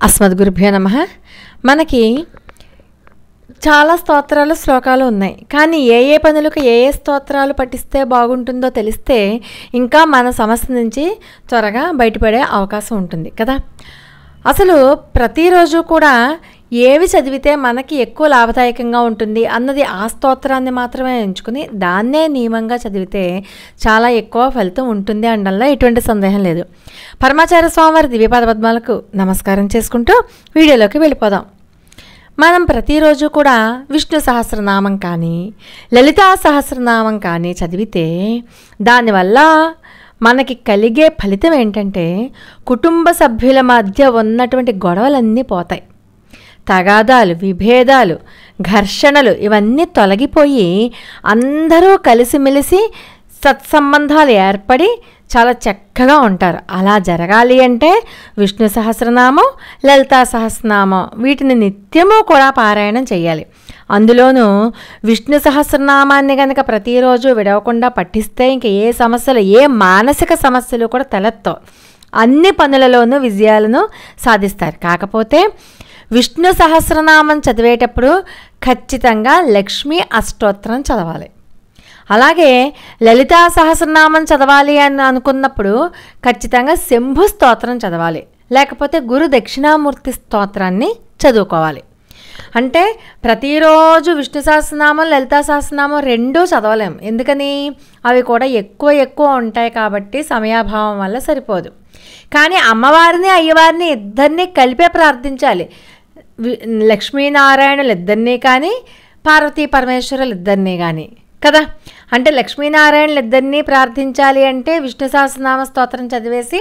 అస్మద్గురుభ్యో నమః. మనకి చాలా స్తోత్రాలు శ్లోకాలు ఉన్నాయి. కానీ ఏ పనులకు ఏ స్తోత్రాలు పఠిస్తే బాగుంటుందో తెలిస్తే ఇంకా మన సమస్య నుంచి త్వరగా బయటపడే అవకాశం ఉంటుంది కదా. అసలు ప్రతిరోజు కూడా ఏవి చదివితే మనకి ఎక్కువ లాభదాయకంగా ఉంటుంది అన్నది ఆ స్తోత్రాన్ని మాత్రమే ఎంచుకుని దాన్నే నియమంగా చదివితే చాలా ఎక్కువ ఫలితం ఉంటుంది అనడంలో ఎటువంటి సందేహం లేదు. పరమాచార్య స్వామివారి దివ్యపాద పద్మాలకు నమస్కారం చేసుకుంటూ వీడియోలోకి వెళ్ళిపోదాం. మనం ప్రతిరోజు కూడా విష్ణు సహస్రనామం కానీ లలితా సహస్రనామం కానీ చదివితే దానివల్ల మనకి కలిగే ఫలితం ఏంటంటే కుటుంబ సభ్యుల మధ్య ఉన్నటువంటి గొడవలన్నీ పోతాయి. తగాదాలు, విభేదాలు, ఘర్షణలు ఇవన్నీ తొలగిపోయి అందరూ కలిసిమెలిసి సత్సంబంధాలు ఏర్పడి చాలా చక్కగా ఉంటారు. అలా జరగాలి అంటే విష్ణు సహస్రనామం, లలితా సహస్రనామం వీటిని నిత్యము కూడా పారాయణం చేయాలి. అందులోనూ విష్ణు సహస్రనామాన్ని కనుక ప్రతిరోజు విడవకుండా పఠిస్తే ఇంక ఏ సమస్యలు, ఏ మానసిక సమస్యలు కూడా తలెత్తవు. అన్ని పనులలోనూ విజయాలను సాధిస్తారు. కాకపోతే విష్ణు సహస్రనామం చదివేటప్పుడు ఖచ్చితంగా లక్ష్మీ అష్టోత్తరం చదవాలి. అలాగే లలితా సహస్రనామం చదవాలి అని అనుకున్నప్పుడు ఖచ్చితంగా శంభు స్తోత్రం చదవాలి, లేకపోతే గురు దక్షిణామూర్తి స్తోత్రాన్ని చదువుకోవాలి. అంటే ప్రతిరోజు విష్ణు సహస్రనామం, లలితా సహస్రనామం రెండూ చదవలేం. ఎందుకని? అవి కూడా ఎక్కువ ఉంటాయి కాబట్టి సమయాభావం వల్ల సరిపోదు. కానీ అమ్మవారిని, అయ్యవారిని ఇద్దరినీ కలిపే ప్రార్థించాలి. లక్ష్మీనారాయణులు ఇద్దరినీ కానీ, పార్వతీ పరమేశ్వరులు ఇద్దరినీ కానీ కదా. అంటే లక్ష్మీనారాయణులు ఇద్దరినీ ప్రార్థించాలి అంటే విష్ణు సహస్రనామ స్తోత్రం చదివేసి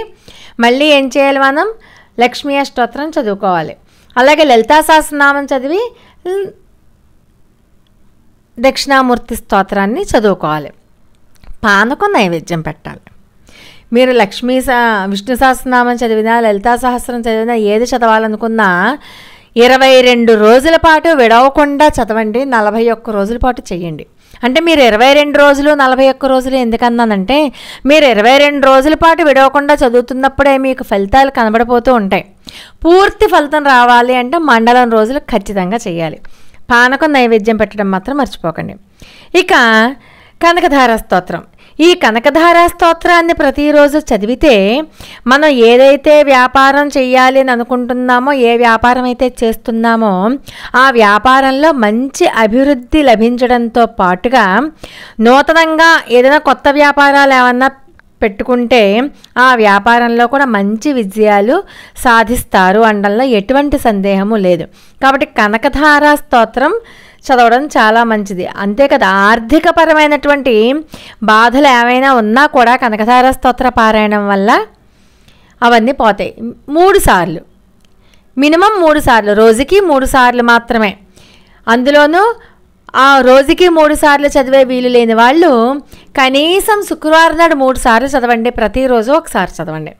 మళ్ళీ ఏం చేయాలి? మనం లక్ష్మీ అష్టోత్తరం చదువుకోవాలి. అలాగే లలితా సహస్రనామం చదివి దక్షిణామూర్తి స్తోత్రాన్ని చదువుకోవాలి. పానకం నైవేద్యం పెట్టాలి. మీరు విష్ణు సహస్రనామం చదివినా, లలితా సహస్రం చదివినా, ఏది చదవాలనుకున్నా 22 రోజుల పాటు విడవకుండా చదవండి. 41 రోజుల పాటు చేయండి. అంటే మీరు 22 రోజులు 41 రోజులు ఎందుకన్నానంటే మీరు 22 రోజుల పాటు విడవకుండా చదువుతున్నప్పుడే మీకు ఫలితాలు కనబడిపోతూ ఉంటాయి. పూర్తి ఫలితం రావాలి అంటే మండలం రోజులు ఖచ్చితంగా చేయాలి. పానకం నైవేద్యం పెట్టడం మాత్రం మర్చిపోకండి. ఇక కనకధార స్తోత్రం. ఈ కనకధార స్తోత్రాన్ని ప్రతిరోజు చదివితే మనం ఏదైతే వ్యాపారం చేయాలి అని అనుకుంటున్నామో, ఏ వ్యాపారం అయితే చేస్తున్నామో ఆ వ్యాపారంలో మంచి అభివృద్ధి లభించడంతో పాటుగా నూతనంగా ఏదైనా కొత్త వ్యాపారాలు ఏమన్నా పెట్టుకుంటే ఆ వ్యాపారంలో కూడా మంచి విజయాలు సాధిస్తారు అనడంలో ఎటువంటి సందేహము లేదు. కాబట్టి కనకధార స్తోత్రం చదవడం చాలా మంచిది. అంతే కదా, ఆర్థికపరమైనటువంటి బాధలు ఏమైనా ఉన్నా కూడా కనకధార స్తోత్ర పారాయణం వల్ల అవన్నీ పోతాయి. 3 సార్లు, మినిమం 3 సార్లు, రోజుకి 3 సార్లు మాత్రమే. అందులోనూ ఆ రోజుకి 3 సార్లు చదివే వీలు లేని వాళ్ళు కనీసం శుక్రవారం నాడు 3 సార్లు చదవండి. ప్రతిరోజు ఒకసారి చదవండి.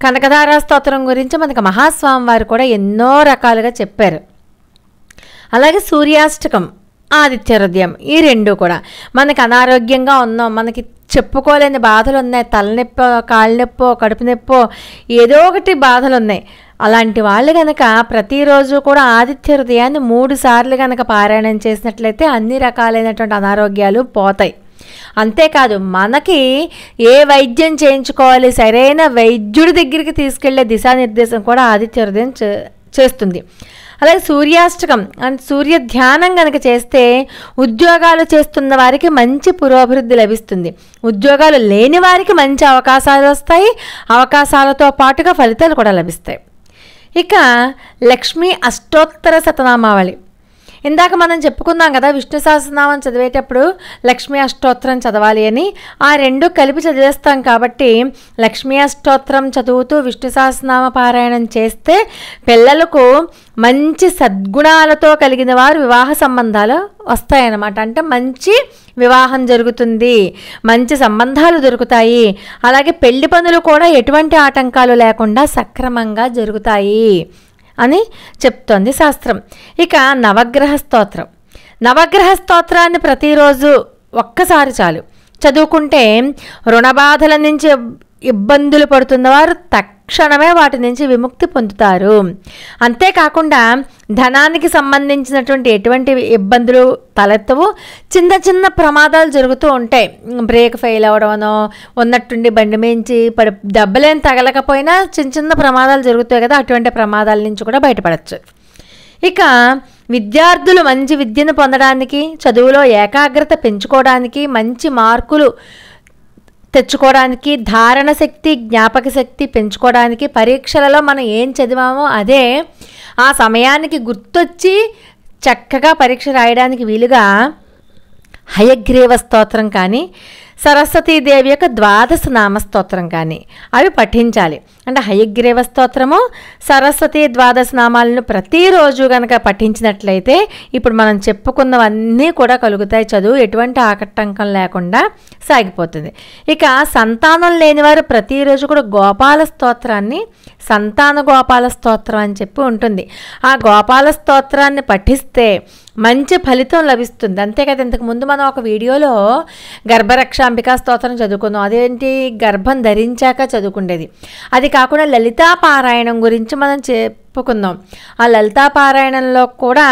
కనకధార స్తోత్రం గురించి మనకి మహాస్వామి వారు కూడా ఎన్నో రకాలుగా చెప్పారు. అలాగే సూర్యాష్టకం, ఆదిత్య హృదయం, ఈ రెండు కూడా మనకి అనారోగ్యంగా ఉన్నాం, మనకి చెప్పుకోలేని బాధలు ఉన్నాయి, తలనొప్పో, కాళ్ళ నొప్పో, కడుపు నొప్పో, ఏదో ఒకటి బాధలు ఉన్నాయి. అలాంటి వాళ్ళు కనుక ప్రతిరోజు కూడా ఆదిత్య హృదయాన్ని 3 సార్లు కనుక పారాయణం చేసినట్లయితే అన్ని రకాలైనటువంటి అనారోగ్యాలు పోతాయి. అంతేకాదు, మనకి ఏ వైద్యం చేయించుకోవాలి, సరైన వైద్యుడి దగ్గరికి తీసుకెళ్లే దిశానిర్దేశం కూడా ఆదిత్య హృదయం చేస్తుంది. అలాగే సూర్యాష్టకం అంటే సూర్య ధ్యానం కనుక చేస్తే ఉద్యోగాలు చేస్తున్న వారికి మంచి పురోభివృద్ధి లభిస్తుంది. ఉద్యోగాలు లేని వారికి మంచి అవకాశాలు వస్తాయి. అవకాశాలతో పాటుగా ఫలితాలు కూడా లభిస్తాయి. ఇక లక్ష్మీ అష్టోత్తర శతనామావళి. ఇందాక మనం చెప్పుకున్నాం కదా, విష్ణు సహస్రనామం చదివేటప్పుడు లక్ష్మీ అష్టోత్తరం చదవాలి అని. ఆ రెండు కలిపి చదివేస్తాం కాబట్టి లక్ష్మీ అష్టోత్తరం చదువుతూ విష్ణు సహస్రనామ పారాయణం చేస్తే పిల్లలకు మంచి సద్గుణాలతో కలిగిన వారు వివాహ సంబంధాలు వస్తాయన్నమాట. అంటే మంచి వివాహం జరుగుతుంది, మంచి సంబంధాలు దొరుకుతాయి. అలాగే పెళ్లి పనులు కూడా ఎటువంటి ఆటంకాలు లేకుండా సక్రమంగా జరుగుతాయి అని చెప్తోంది శాస్త్రం. ఇక నవగ్రహ స్తోత్రం. నవగ్రహ స్తోత్రాన్ని ప్రతిరోజు ఒక్కసారి చాలు చదువుకుంటే రుణబాధల నుంచి ఇబ్బందులు పడుతున్నవారు తక్షణమే వాటి నుంచి విముక్తి పొందుతారు. అంతేకాకుండా ధనానికి సంబంధించినటువంటి ఎటువంటి ఇబ్బందులు తలెత్తవు. చిన్న చిన్న ప్రమాదాలు జరుగుతూ ఉంటాయి. బ్రేక్ ఫెయిల్ అవ్వడమనో, ఉన్నట్టుండి బండి మించి దెబ్బలేం తగలకపోయినా చిన్న చిన్న ప్రమాదాలు జరుగుతాయి కదా, అటువంటి ప్రమాదాల నుంచి కూడా బయటపడవచ్చు. ఇక విద్యార్థులు మంచి విద్యను పొందడానికి, చదువులో ఏకాగ్రత పెంచుకోవడానికి, మంచి మార్కులు తెచ్చుకోవడానికి, ధారణ శక్తి, జ్ఞాపక శక్తి పెంచుకోవడానికి, పరీక్షలలో మనం ఏం చదివామో అదే ఆ సమయానికి గుర్తొచ్చి చక్కగా పరీక్ష రాయడానికి వీలుగా హయగ్రీవ స్తోత్రం కానీ, సరస్వతీదేవి యొక్క 12 నామస్తోత్రం కానీ అవి పఠించాలి. అంటే హయగ్రీవ స్తోత్రము, సరస్వతి 12 నామాలను ప్రతిరోజు కనుక పఠించినట్లయితే ఇప్పుడు మనం చెప్పుకున్నవన్నీ కూడా కలుగుతాయి. చదువు ఎటువంటి ఆకటంకం లేకుండా సాగిపోతుంది. ఇక సంతానం లేనివారు ప్రతిరోజు కూడా గోపాల స్తోత్రాన్ని, సంతాన గోపాల స్తోత్రం అని చెప్పి ఉంటుంది. ఆ గోపాల స్తోత్రాన్ని పఠిస్తే మంచి ఫలితం లభిస్తుంది. అంతేకాదు, ఇంతకుముందు మనం ఒక వీడియోలో గర్భరక్షాంబికా స్తోత్రం చదువుకున్నాం. అదేంటి, గర్భం ధరించాక చదువుకునేది. అది కాకుండా లలితా పారాయణం గురించి మనం చెప్పుకుందాం. ఆ లలితా పారాయణంలో కూడా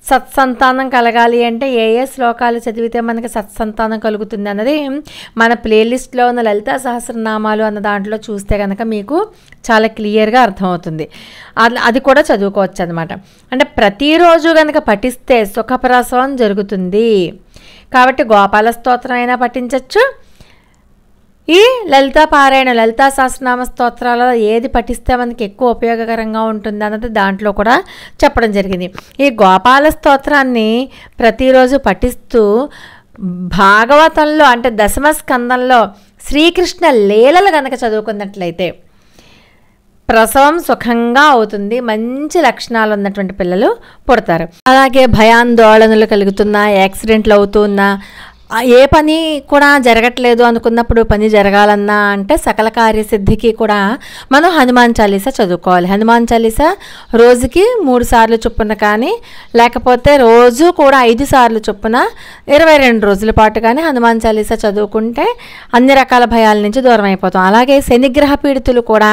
సత్సంతానం కలగాలి అంటే ఏ ఏ శ్లోకాలు చదివితే మనకి సత్సంతానం కలుగుతుంది అన్నది మన ప్లేలిస్ట్లో ఉన్న లలితా సహస్రనామాలు అన్న దాంట్లో చూస్తే కనుక మీకు చాలా క్లియర్గా అర్థమవుతుంది. అది కూడా చదువుకోవచ్చు అనమాట. అంటే ప్రతిరోజు కనుక పఠిస్తే సుఖప్రసవం జరుగుతుంది. కాబట్టి గోపాల స్తోత్రం అయినా పఠించవచ్చు. ఈ లలితా పారాయణ, లలితా సహస్రనామ స్తోత్రాలలో ఏది పఠిస్తే మనకి ఎక్కువ ఉపయోగకరంగా ఉంటుంది అన్నది దాంట్లో కూడా చెప్పడం జరిగింది. ఈ గోపాల స్తోత్రాన్ని ప్రతిరోజు పఠిస్తూ భాగవతంలో అంటే దశమ స్కందంలో శ్రీకృష్ణ లీలలు కనుక చదువుకున్నట్లయితే ప్రసవం సుఖంగా అవుతుంది. మంచి లక్షణాలు ఉన్నటువంటి పిల్లలు పుడతారు. అలాగే భయాందోళనలు కలుగుతున్నా, యాక్సిడెంట్లు అవుతున్నా, ఏ పని కూడా జరగట్లేదు అనుకున్నప్పుడు పని జరగాలన్నా అంటే సకల కార్యసిద్ధికి కూడా మనం హనుమాన్ చాలీసా చదువుకోవాలి. హనుమాన్ చాలీసా రోజుకి 3 సార్లు చొప్పున కానీ, లేకపోతే రోజు కూడా 5 సార్లు చొప్పున 22 రోజుల పాటు కానీ హనుమాన్ చాలీసా చదువుకుంటే అన్ని రకాల భయాల నుంచి దూరం అయిపోతాం. అలాగే శనిగ్రహ పీడితులు కూడా,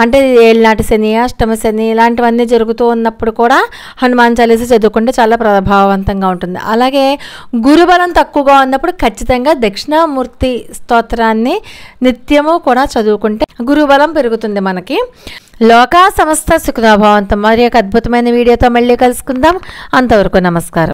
అంటే ఏళ్ళనాటి శని, అష్టమ శని ఇలాంటివన్నీ జరుగుతూ ఉన్నప్పుడు కూడా హనుమాన్ చాలీసా చదువుకుంటే చాలా ప్రభావవంతంగా ఉంటుంది. అలాగే గురుబలం తక్కువగా ఉన్నప్పుడు ఖచ్చితంగా దక్షిణామూర్తి స్తోత్రాన్ని నిత్యము కూడా చదువుకుంటే గురుబలం పెరుగుతుంది మనకి. లోకా సమస్త సుఖినో భవంతు. మరి ఒక అద్భుతమైన వీడియోతో మళ్ళీ కలుసుకుందాం. అంతవరకు నమస్కారం.